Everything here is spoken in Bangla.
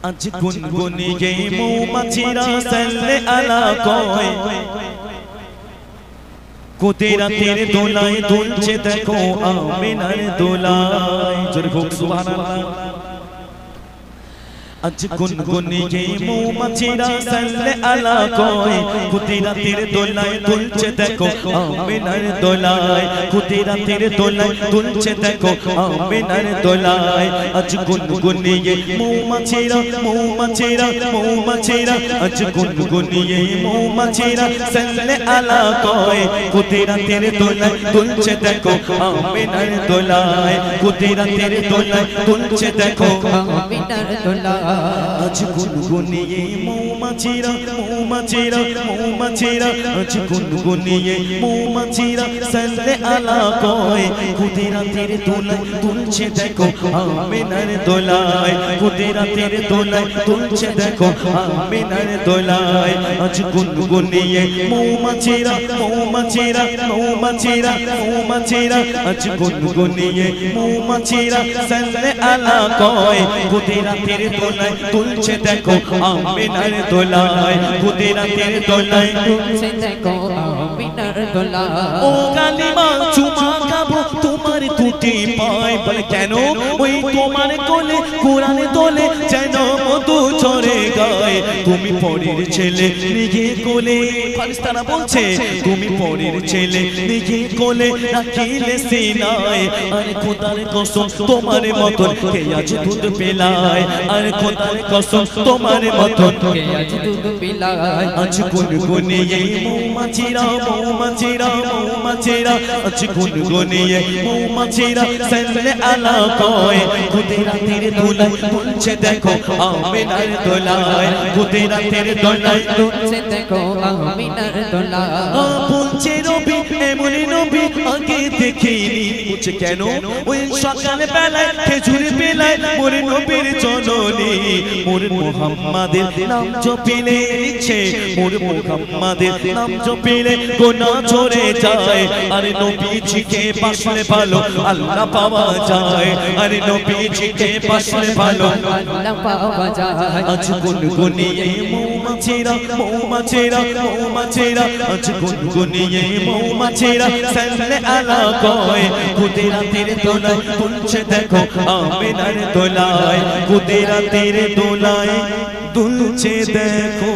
আজ গুনগুনিয়ে মৌমাছিরা সাল্লে আলা কয় কুদরতের দোলায় দুলছে দেখো আমিনার দোলায় জোরে হোক সুবহানাল্লাহ। আজ গুনগুনিয়ে মৌমাছিরা সাল্লে আলা কয় কুদরতের দোলায় দুলছে দেখো আমিনার দোলায় কুদরতের দোলায় দুলছে দেখো আমিনার দোলায়। আজ গুনগুনিয়ে মৌমাছিরা মৌমাছিরা মৌমাছিরা আজ গুনগুনিয়ে মৌমাছিরা সাল্লে আলা কয় কুদরতের দোলায় দুলছে দেখো আমিনার দোলায় কুদরতের দোলায় দুলছে দেখো আমিনার দোলায়। আজ গুনগুনিয়ে মৌমাছিরা মৌমাছিরা মৌমাছিরা আজ গুনগুনিয়ে মৌমাছিরা সাল্লে আলা কয় কুদরতের দোলায় দুলছে দেখো আমিনার দোলায় কুদরতের দোলায় দুলছে দেখো আমিনার দোলায়। আজ গুনগুনিয়ে মৌমাছিরা মৌমাছিরা মৌমাছিরা মৌমাছিরা আজ গুনগুনিয়ে মৌমাছিরা সাল্লে আলা কয় কুদরতের দোলায় তুলছে দেখো আমিনার দোলায় কুদরতের দোলায় তুলছে দেখো আমিনার দোলায়। ও কালিমা চুমা খাবো তোমার দুটি পায় বলে কেন ওই তোমার কোলে কোরআন তোলে যেন মধু ঝরে গায় তুমি পরের ছেলে নিজে কোলে ফারিস্তারা বলছে তুমি পরের ছেলে নিজে কোলে রাখিলে সিনায় আর খোদার কসম তোমার মতন কে আজ দুধ পেলায় আর খোদার কসম তোমার মতন কে আজ দুধ পেলায়। আজ গুনগুনিয়ে মৌমাছিরা মৌমাছিরা মৌমাছিরা আজ গুনগুনিয়ে মৌমাছিরা সাল্লে আলা কয় কুদরতের দোলায় দুলছে দেখো আমিনার দোলায় কুদরতের দোলায় দুলছে দেখো আমিনার দোলায়। বলছে নবী এমন নবী আগে দেখিনি বলছে কেন ওই সকাল বেলায় খেজুর বেলায় মোর নবীর জননী মোর মুহাম্মাদের নাম জপিলে ইচ্ছে মোর মুহাম্মাদের নাম জপিলে গুনাহ ঝরে যায় আর নবীজিকে পাশলে ভালো আল্লাহ পাওয়া যায় আর নবীজিকে পাশলে ভালো আল্লাহ পাওয়া যায়। আজ গুনগুনিয়ে মৌমাছিরা মৌমাছিরা মৌমাছিরা আজ গুনগুনিয়ে মৌমাছিরা সাল্লে আলা কয় কুদরতের দোলায় দুলছে দেখো আমিনার দোলায় কুদরতের দোলায় দুলছে দেখো